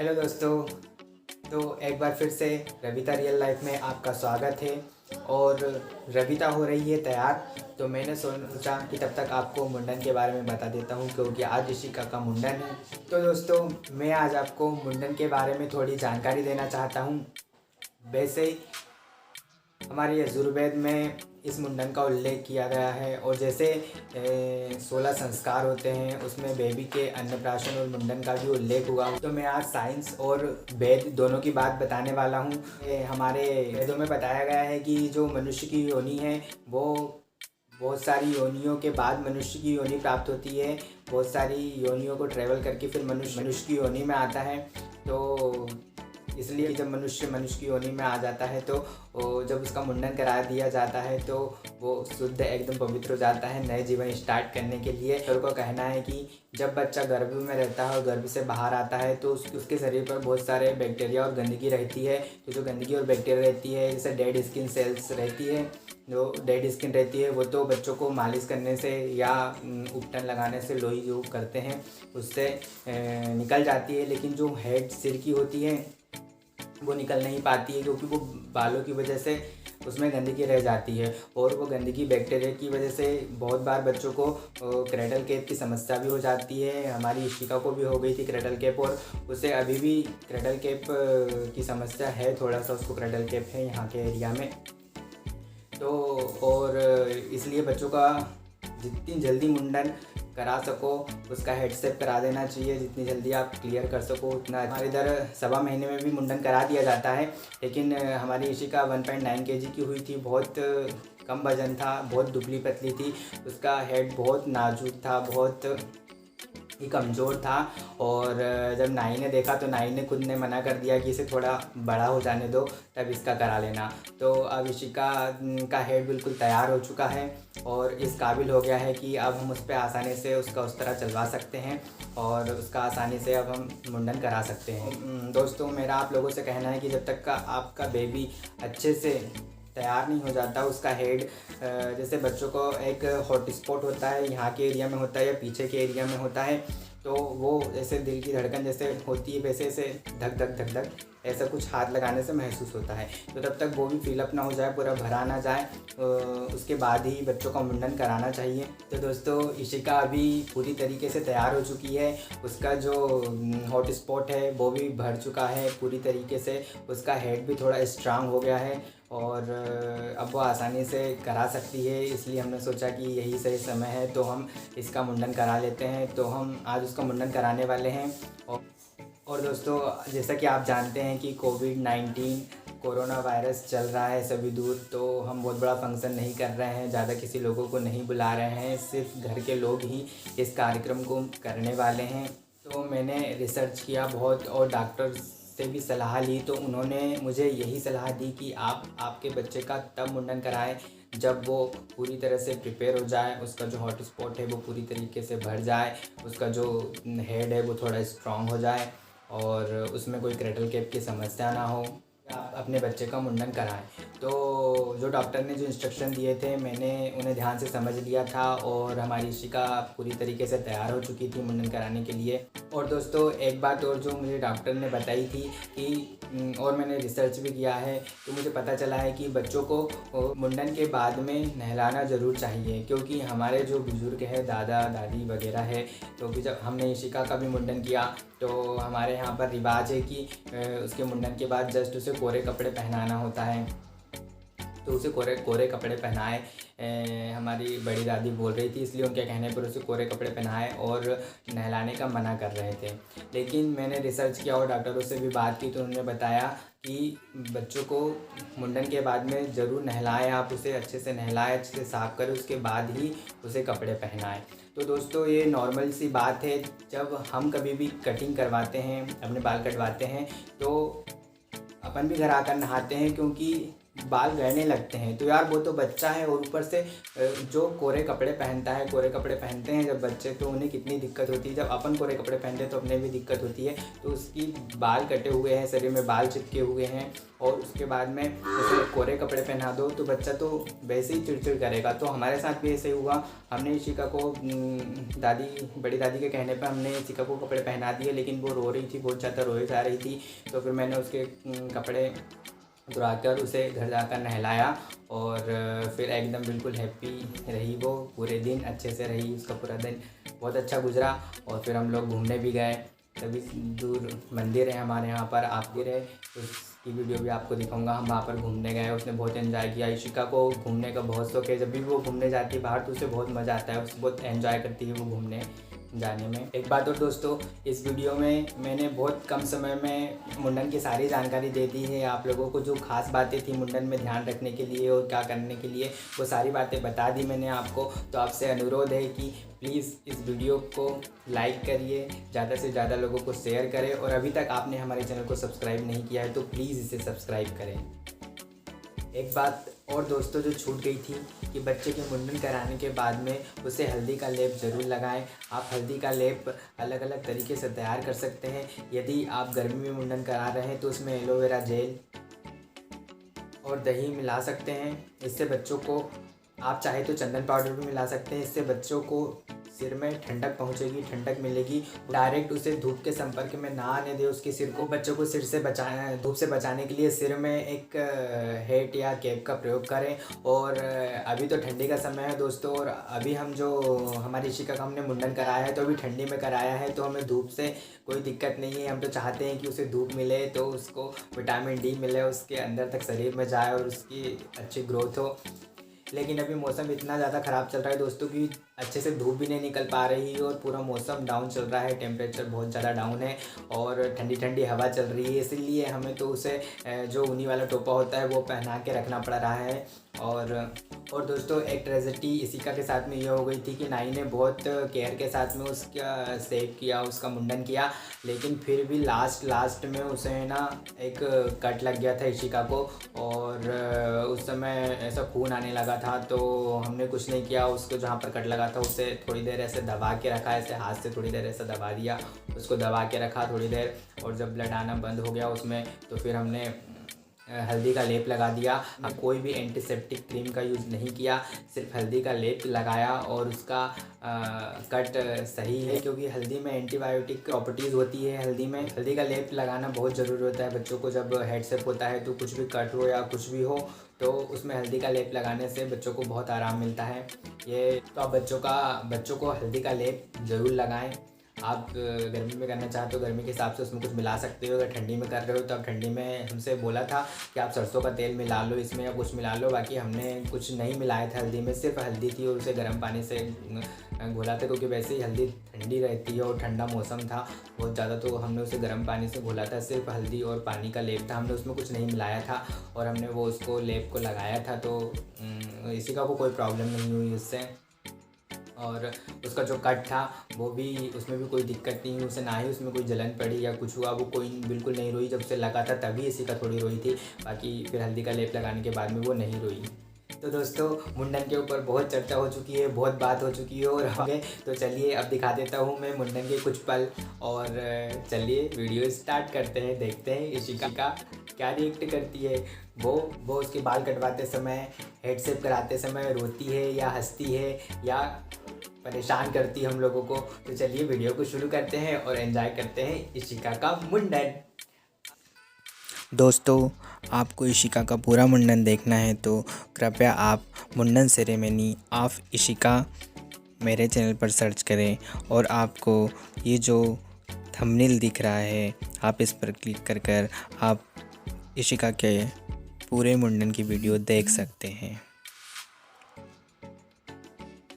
Hello दोस्तों। तो एक बार फिर से रविता रियल लाइफ में आपका स्वागत है। और रविता हो रही है तैयार, तो मैंने सोचा कि तब तक आपको मुंडन के बारे में बता देता हूँ, क्योंकि आज ऋषिका का मुंडन है। तो दोस्तों, मैं आज आपको मुंडन के बारे में थोड़ी जानकारी देना चाहता हूँ। वैसे हमारे यजुर्वेद में इस मुंडन का उल्लेख किया गया है, और जैसे 16 संस्कार होते हैं उसमें बेबी के अन्नप्राशन और मुंडन का भी उल्लेख हुआ। तो मैं आज साइंस और वेद दोनों की बात बताने वाला हूँ। हमारे वेदों में बताया गया है कि जो मनुष्य की योनि है वो बहुत सारी योनियों के बाद मनुष्य की योनि प्राप्त होती है। बहुत सारी योनियों को ट्रेवल करके फिर मनुष्य की योनि में आता है। तो इसलिए जब मनुष्य की योनि में आ जाता है तो जब उसका मुंडन करा दिया जाता है तो वो शुद्ध एकदम पवित्र हो जाता है नए जीवन स्टार्ट करने के लिए। डॉक्टर का कहना है कि जब बच्चा गर्भ में रहता है और गर्भ से बाहर आता है तो उसके शरीर पर बहुत सारे बैक्टीरिया और गंदगी रहती है। तो जो गंदगी और बैक्टीरिया रहती है, जैसे डेड स्किन सेल्स रहती है, जो डेड स्किन रहती है वो तो बच्चों को मालिश करने से या उपटन लगाने से लोई जो करते हैं उससे निकल जाती है। लेकिन जो हेड सिर की होती है वो निकल नहीं पाती है, क्योंकि वो बालों की वजह से उसमें गंदगी रह जाती है। और वो गंदगी बैक्टीरिया की वजह से बहुत बार बच्चों को क्रेडल कैप की समस्या भी हो जाती है। हमारी ऋषिका को भी हो गई थी क्रेडल कैप, और उसे अभी भी क्रेडल कैप की समस्या है। थोड़ा सा उसको क्रेडल कैप है यहाँ के एरिया में। तो और इसलिए बच्चों का जितनी जल्दी मुंडन करा सको उसका हेडसेप करा देना चाहिए। जितनी जल्दी आप क्लियर कर सको उतना। हमारे इधर 1.25 महीने में भी मुंडन करा दिया जाता है। लेकिन हमारी ऋषिका 1.9 kg की हुई थी। बहुत कम वजन था, बहुत दुबली पतली थी। उसका हेड बहुत नाजुक था, बहुत ही कमज़ोर था। और जब नाई ने देखा तो नाई ने खुद ने मना कर दिया कि इसे थोड़ा बड़ा हो जाने दो, तब इसका करा लेना। तो अब ऋषिका का हेड बिल्कुल तैयार हो चुका है और इस काबिल हो गया है कि अब हम उस पर आसानी से उसका उस तरह चलवा सकते हैं और उसका आसानी से अब हम मुंडन करा सकते हैं। दोस्तों, मेरा आप लोगों से कहना है कि जब तक का आपका बेबी अच्छे से तैयार नहीं हो जाता, उसका हेड जैसे बच्चों को एक हॉट स्पॉट होता है, यहाँ के एरिया में होता है या पीछे के एरिया में होता है, तो वो जैसे दिल की धड़कन जैसे होती है वैसे ऐसे धक धक धक धक ऐसा कुछ हाथ लगाने से महसूस होता है। तो तब तक वो भी फिलअप ना हो जाए, पूरा भरा ना जाए, उसके बाद ही बच्चों का मुंडन कराना चाहिए। तो दोस्तों, ऋषिका अभी पूरी तरीके से तैयार हो चुकी है। उसका जो हॉट स्पॉट है वो भी भर चुका है पूरी तरीके से। उसका हेड भी थोड़ा स्ट्रांग हो गया है और अब वो आसानी से करा सकती है। इसलिए हमने सोचा कि यही सही समय है तो हम इसका मुंडन करा लेते हैं। तो हम आज उसका मुंडन कराने वाले हैं। और दोस्तों, जैसा कि आप जानते हैं कि कोविड-19 कोरोना वायरस चल रहा है सभी दूर, तो हम बहुत बड़ा फंक्शन नहीं कर रहे हैं, ज़्यादा किसी लोगों को नहीं बुला रहे हैं। सिर्फ घर के लोग ही इस कार्यक्रम को करने वाले हैं। तो मैंने रिसर्च किया बहुत और डॉक्टर से भी सलाह ली, तो उन्होंने मुझे यही सलाह दी कि आप आपके बच्चे का तब मुंडन कराएं जब वो पूरी तरह से प्रिपेयर हो जाए, उसका जो हॉट स्पॉट है वो पूरी तरीके से भर जाए, उसका जो हेड है वो थोड़ा स्ट्रॉन्ग हो जाए और उसमें कोई क्रेटल कैप की समस्या ना हो। आप अपने बच्चे का मुंडन कराएं। तो जो डॉक्टर ने जो इंस्ट्रक्शन दिए थे मैंने उन्हें ध्यान से समझ लिया था और हमारी ऋषिका पूरी तरीके से तैयार हो चुकी थी मुंडन कराने के लिए। और दोस्तों, एक बात और जो मुझे डॉक्टर ने बताई थी कि और मैंने रिसर्च भी किया है, तो मुझे पता चला है कि बच्चों को मुंडन के बाद में नहलाना ज़रूर चाहिए। क्योंकि हमारे जो बुज़ुर्ग है, दादा दादी वगैरह है, तो भी जब हमने ऋषिका का भी मुंडन किया तो हमारे यहाँ पर रिवाज है कि उसके मुंडन के बाद जस्ट उसे कोरे कपड़े पहनाना होता है। तो उसे कोरे कपड़े पहनाए। हमारी बड़ी दादी बोल रही थी, इसलिए उनके कहने पर उसे कोरे कपड़े पहनाए और नहलाने का मना कर रहे थे। लेकिन मैंने रिसर्च किया और डॉक्टरों से भी बात की तो उन्होंने बताया कि बच्चों को मुंडन के बाद में ज़रूर नहलाएं। आप उसे अच्छे से नहलाएं, अच्छे से साफ़ करें, उसके बाद ही उसे कपड़े पहनाएं। तो दोस्तों, ये नॉर्मल सी बात है। जब हम कभी भी कटिंग करवाते हैं, अपने बाल कटवाते हैं, तो अपन भी घर आकर नहाते हैं, क्योंकि बाल गड़ने लगते हैं। तो यार वो तो बच्चा है और ऊपर से जो कोरे कपड़े पहनता है, कोरे कपड़े पहनते हैं जब बच्चे, तो उन्हें कितनी दिक्कत होती है। जब अपन कोरे कपड़े पहनते हैं तो अपने भी दिक्कत होती है। तो उसकी बाल कटे हुए हैं, शरीर में बाल चिपके हुए हैं और उसके बाद में उसे कोरे कपड़े पहना दो तो बच्चा तो वैसे ही चिड़चिड़ करेगा। तो हमारे साथ भी ऐसे ही हुआ। हमने इशिका को बड़ी दादी के कहने पर हमने इशिका को कपड़े पहना दिए, लेकिन वो रो रही थी, बहुत ज़्यादा रोए जा रही थी। तो फिर मैंने उसके कपड़े धुलाकर उसे घर जाकर नहलाया और फिर एकदम बिल्कुल हैप्पी रही वो। पूरे दिन अच्छे से रही, उसका पूरा दिन बहुत अच्छा गुजरा। और फिर हम लोग घूमने भी गए। तभी दूर मंदिर है हमारे यहाँ पर, आप भी रहे, उसकी वीडियो भी आपको दिखाऊंगा। हम वहाँ पर घूमने गए, उसने बहुत एंजॉय किया। इशिका को घूमने का बहुत शौक है, जब भी वो घूमने जाती है बाहर तो उसे बहुत मज़ा आता है, उसे बहुत एंजॉय करती है वो घूमने जाने में। एक बात और दोस्तों, इस वीडियो में मैंने बहुत कम समय में मुंडन की सारी जानकारी दे दी है आप लोगों को। जो खास बातें थी मुंडन में ध्यान रखने के लिए और क्या करने के लिए, वो सारी बातें बता दी मैंने आपको। तो आपसे अनुरोध है कि प्लीज़ इस वीडियो को लाइक करिए, ज़्यादा से ज़्यादा लोगों को शेयर करें और अभी तक आपने हमारे चैनल को सब्सक्राइब नहीं किया है तो प्लीज़ इसे सब्सक्राइब करें। एक बात और दोस्तों जो छूट गई थी कि बच्चे के मुंडन कराने के बाद में उसे हल्दी का लेप ज़रूर लगाएं। आप हल्दी का लेप अलग अलग तरीके से तैयार कर सकते हैं। यदि आप गर्मी में मुंडन करा रहे हैं तो उसमें एलोवेरा जेल और दही मिला सकते हैं। इससे बच्चों को, आप चाहे तो चंदन पाउडर भी मिला सकते हैं। इससे बच्चों को सिर में ठंडक पहुंचेगी, ठंडक मिलेगी। डायरेक्ट उसे धूप के संपर्क में ना आने दे उसके सिर को। बच्चों को सिर से धूप से बचाने के लिए सिर में एक हैट या कैप का प्रयोग करें। और अभी तो ठंडी का समय है दोस्तों, और अभी हम जो हमारी इशिका का हमने मुंडन कराया है तो अभी ठंडी में कराया है, तो हमें धूप से कोई दिक्कत नहीं है। हम तो चाहते हैं कि उसे धूप मिले तो उसको विटामिन डी मिले, उसके अंदर तक शरीर में जाए और उसकी अच्छी ग्रोथ हो। लेकिन अभी मौसम इतना ज़्यादा ख़राब चल रहा है दोस्तों कि अच्छे से धूप भी नहीं निकल पा रही है और पूरा मौसम डाउन चल रहा है, टेम्परेचर बहुत ज़्यादा डाउन है और ठंडी ठंडी हवा चल रही है। इसलिए हमें तो उसे जो ऊनी वाला टोपा होता है वो पहना के रखना पड़ रहा है। और दोस्तों एक ट्रेजेडी इशिका के साथ में ये हो गई थी कि नाई ने बहुत केयर के साथ में उसका सेव किया, उसका मुंडन किया, लेकिन फिर भी लास्ट में उसे ना एक कट लग गया था इशिका को और उस समय ऐसा खून आने लगा था। तो हमने कुछ नहीं किया, उसको जहाँ पर कट लगा था उसे थोड़ी देर ऐसे दबा के रखा, ऐसे हाथ से थोड़ी देर ऐसा दबा दिया, उसको दबा के रखा थोड़ी देर। और जब ब्लड आना बंद हो गया उसमें तो फिर हमने हल्दी का लेप लगा दिया। कोई भी एंटीसेप्टिक क्रीम का यूज़ नहीं किया, सिर्फ हल्दी का लेप लगाया और उसका कट सही है क्योंकि हल्दी में एंटीबायोटिक प्रॉपर्टीज़ होती है। हल्दी का लेप लगाना बहुत ज़रूरी होता है बच्चों को। जब हेड सेप होता है तो कुछ भी कट हो या कुछ भी हो तो उसमें हल्दी का लेप लगाने से बच्चों को बहुत आराम मिलता है। ये तो आप बच्चों को हल्दी का लेप ज़रूर लगाएं। आप गर्मी में करना चाहते हो गर्मी के हिसाब से उसमें कुछ मिला सकते हो। अगर ठंडी में कर रहे हो तो आप ठंडी में, हमसे बोला था कि आप सरसों का तेल मिला लो इसमें या कुछ मिला लो। बाकी हमने कुछ नहीं मिलाया था हल्दी में, सिर्फ हल्दी थी और उसे गर्म पानी से घोला था क्योंकि वैसे ही हल्दी ठंडी रहती है और ठंडा मौसम था बहुत ज़्यादा, तो हमने उसे गर्म पानी से घोला था। सिर्फ हल्दी और पानी का लेप था, हमने उसमें कुछ नहीं मिलाया था और हमने वो उसको लेप को लगाया था। तो इशिका को कोई प्रॉब्लम नहीं हुई उससे। और उसका जो कट था वो भी, उसमें भी कोई दिक्कत नहीं हुई उसे, ना ही उसमें कोई जलन पड़ी या कुछ हुआ। वो कोई बिल्कुल नहीं रोई, जब से लगा था तभी इशिका थोड़ी रोई थी, बाकी फिर हल्दी का लेप लगाने के बाद में वो नहीं रोई। तो दोस्तों मुंडन के ऊपर बहुत चर्चा हो चुकी है, बहुत बात हो चुकी है और आगे तो चलिए अब दिखा देता हूँ मैं मुंडन के कुछ पल। और चलिए वीडियो स्टार्ट करते हैं, देखते हैं इशिका क्या रिएक्ट करती है। वो उसके बाल कटवाते समय, हेड शेप कराते समय रोती है या हंसती है या परेशान करती है हम लोगों को। तो चलिए वीडियो को शुरू करते हैं और एंजॉय करते हैं इशिका का मुंडन। दोस्तों आपको इशिका का पूरा मुंडन देखना है तो कृपया आप मुंडन सेरेमनी ऑफ इशिका मेरे चैनल पर सर्च करें और आपको ये जो थंबनेल दिख रहा है आप इस पर क्लिक कर आप इशिका के पूरे मुंडन की वीडियो देख सकते हैं।